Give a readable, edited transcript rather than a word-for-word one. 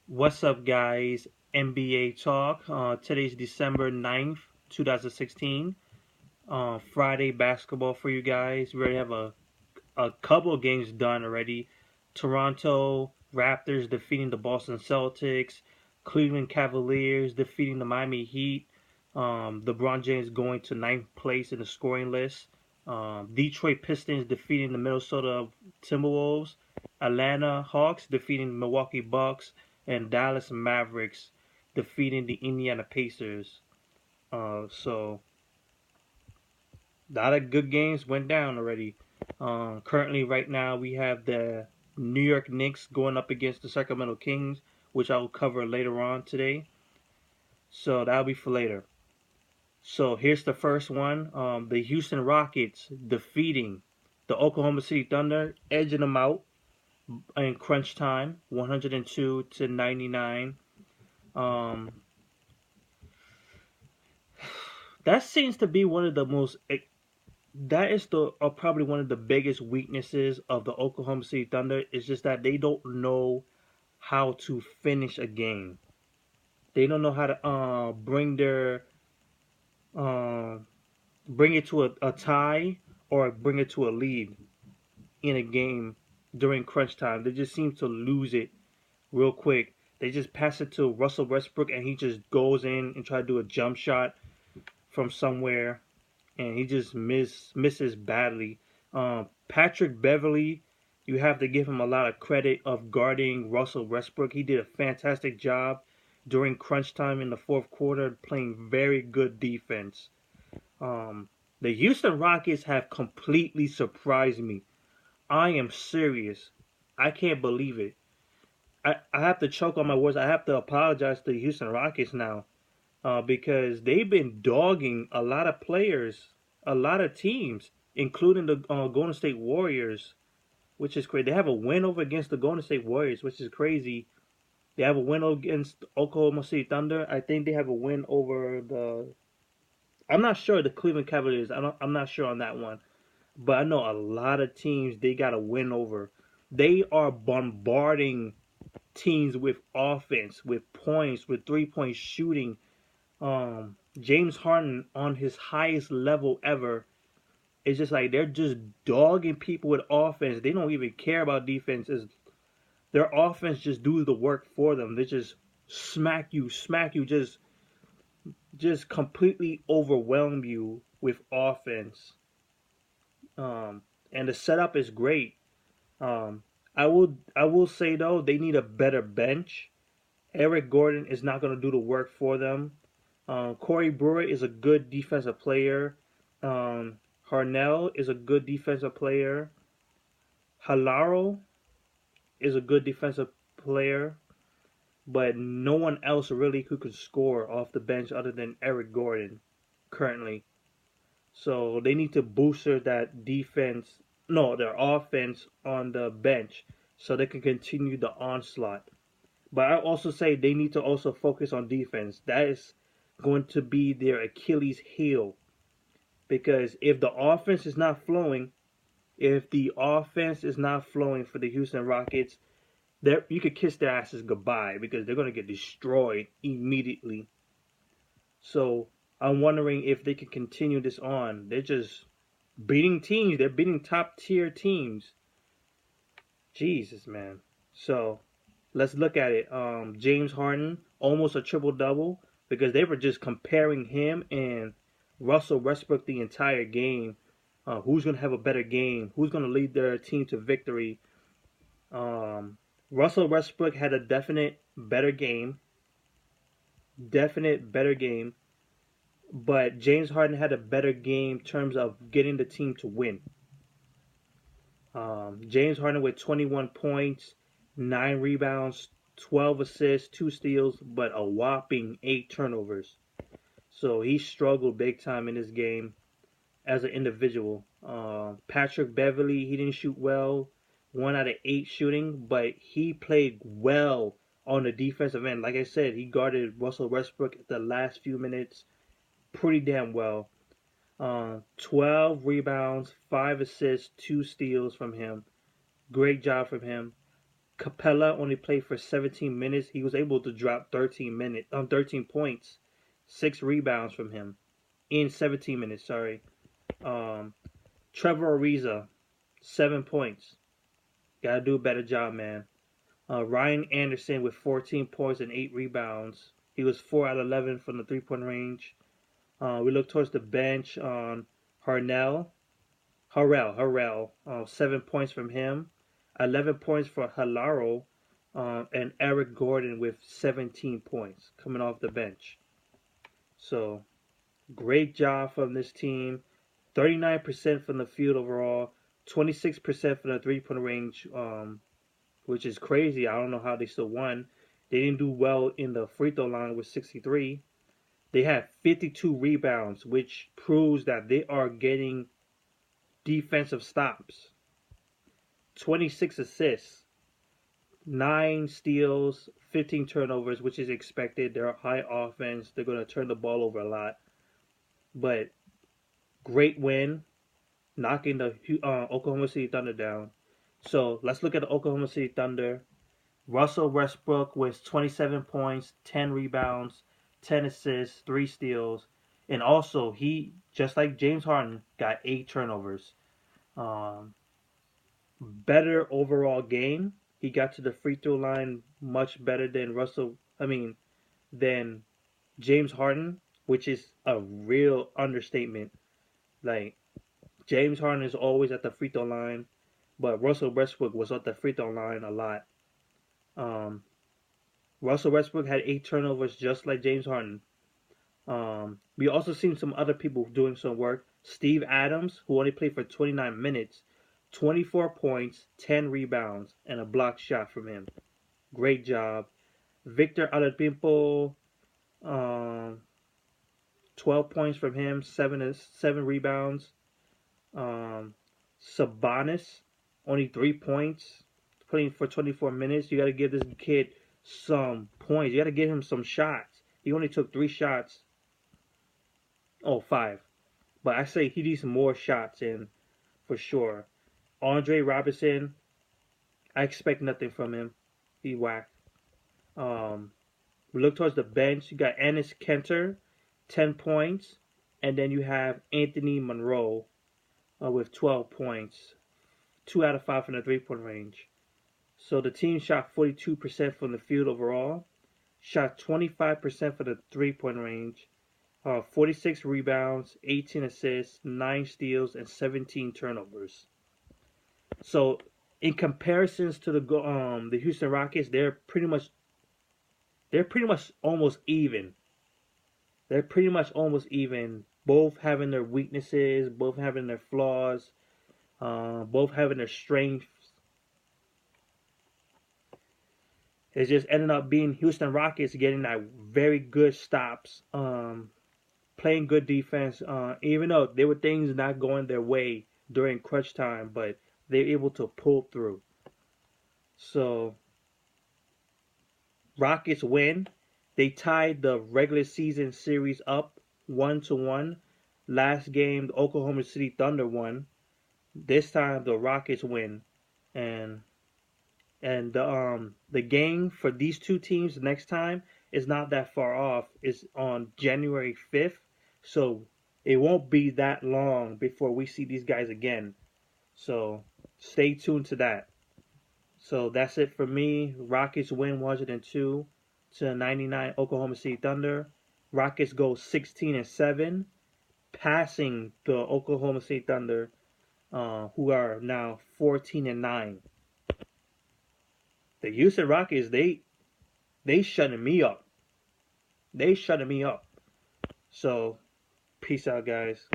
What's up, guys? NBA Talk. Today's December 9th, 2016. Friday basketball for you guys. We already have a couple of games done already. Toronto Raptors defeating the Boston Celtics. Cleveland Cavaliers defeating the Miami Heat. LeBron James going to ninth place in the scoring list. Detroit Pistons defeating the Minnesota Timberwolves. Atlanta Hawks defeating the Milwaukee Bucks. And Dallas Mavericks defeating the Indiana Pacers. So a lot of good games went down already. Currently, right now, we have the New York Knicks going up against the Sacramento Kings, which I will cover later on today. So that'll be for later. So here's the first one. The Houston Rockets defeating the Oklahoma City Thunder, edging them out in crunch time, 102 to 99. Um, that seems to be one of the most. That is the probably one of the biggest weaknesses of the Oklahoma City Thunder. Is just that they don't know how to finish a game. They don't know how to uh, bring it to a tie or bring it to a lead in a game during crunch time. They just seem to lose it real quick. They just pass it to Russell Westbrook and he just goes in and try to do a jump shot from somewhere and he just misses badly. Patrick Beverly, you have to give him a lot of credit of guarding Russell Westbrook. He did a fantastic job during crunch time in the fourth quarter, playing very good defense. Um, the Houston Rockets have completely surprised me. I am serious. I can't believe it. I have to choke on my words. I have to apologize to the Houston Rockets now because they've been dogging a lot of players, a lot of teams, including the Golden State Warriors, which is crazy. They have a win over against the Golden State Warriors, which is crazy. They have a win against Oklahoma City Thunder. I think they have a win over the. I'm not sure the Cleveland Cavaliers. I'm not sure on that one, but I know a lot of teams they got a win over. They are bombarding teams with offense, with points, with 3-point shooting. James Harden on his highest level ever. It's just like they're just dogging people with offense. They don't even care about defenses. Their offense just do the work for them. They just smack you, just completely overwhelm you with offense. And the setup is great. Um, I will say though they need a better bench. Eric Gordon is not going to do the work for them. Corey Brewer is a good defensive player. Harnell is a good defensive player. Halaro is a good defensive player, but no one else really who could score off the bench other than Eric Gordon currently. So they need to booster that defense, no, their offense on the bench so they can continue the onslaught. But I also say they need to also focus on defense. That is going to be their Achilles heel. Because if the offense is not flowing, if the offense is not flowing for the Houston Rockets, you could kiss their asses goodbye because they're going to get destroyed immediately. So I'm wondering if they can continue this on. They're just beating teams. They're beating top tier teams. Jesus, man. So let's look at it. James Harden almost a triple double because they were just comparing him and Russell Westbrook the entire game. Who's gonna have a better game? Who's gonna lead their team to victory? Um, Russell Westbrook had a definite better game, but James Harden had a better game in terms of getting the team to win. James Harden with 21 points, 9 rebounds, 12 assists, 2 steals, but a whopping 8 turnovers. So he struggled big time in this game as an individual. Patrick Beverly, he didn't shoot well, 1 out of 8 shooting, but he played well on the defensive end. Like I said, he guarded Russell Westbrook at the last few minutes pretty damn well. 12 rebounds, 5 assists, 2 steals from him. Great job from him. Capella only played for 17 minutes. He was able to drop 13 points, 6 rebounds from him in 17 minutes. Sorry. Um, Trevor Ariza, 7 points. Got to do a better job, man. Ryan Anderson with 14 points and 8 rebounds. He was 4 out of 11 from the 3-point range. We look towards the bench on Harrell, 7 points from him, 11 points for Halaro, and Eric Gordon with 17 points coming off the bench. So great job from this team. 39% from the field overall, 26% from the 3-point range, which is crazy. I don't know how they still won. They didn't do well in the free throw line with 63. They had 52 rebounds, which proves that they are getting defensive stops. 26 assists, 9 steals, 15 turnovers, which is expected. They're a high offense. They're going to turn the ball over a lot. But great win, knocking the Oklahoma City Thunder down. So let's look at the Oklahoma City Thunder. Russell Westbrook with 27 points, 10 rebounds, 10 assists, 3 steals. And also, he, just like James Harden, got 8 turnovers. Better overall game. He got to the free throw line much better than than James Harden, which is a real understatement. Like, James Harden is always at the free throw line, but Russell Westbrook was at the free throw line a lot. Russell Westbrook had 8 turnovers just like James Harden. We also seen some other people doing some work. Steve Adams, who only played for 29 minutes, 24 points, 10 rebounds, and a blocked shot from him. Great job. Victor Oladipo, 12 points from him, 7 rebounds. Sabonis, only 3 points, playing for 24 minutes. You got to give this kid some points. You got to give him some shots. He only took 3 shots. Oh, 5. But I say he needs more shots in for sure. Andre Robertson, I expect nothing from him. He whacked. We look towards the bench. You got Enes Kanter, 10 points. And then you have Anthony Monroe with 12 points. 2 out of 5 from the 3-point range. So the team shot 42% from the field overall. Shot 25% for the 3-point range. 46 rebounds, 18 assists, 9 steals, and 17 turnovers. So, in comparisons to the Houston Rockets, they're pretty much almost even. They're pretty much almost even. Both having their weaknesses, both having their flaws, both having their strengths. It just ended up being Houston Rockets getting that very good stops, playing good defense, even though there were things not going their way during crunch time, but they're able to pull through. So, Rockets win. They tied the regular season series up 1-1. Last game, the Oklahoma City Thunder won. This time, the Rockets win, and the game for these two teams next time is not that far off. It's on January 5th, so it won't be that long before we see these guys again. So stay tuned to that. So that's it for me. Rockets win 102-99 Oklahoma City Thunder. Rockets go 16-7, passing the Oklahoma City Thunder, who are now 14-9. The Houston Rockets, they shutting me up. They shutting me up. So, peace out, guys.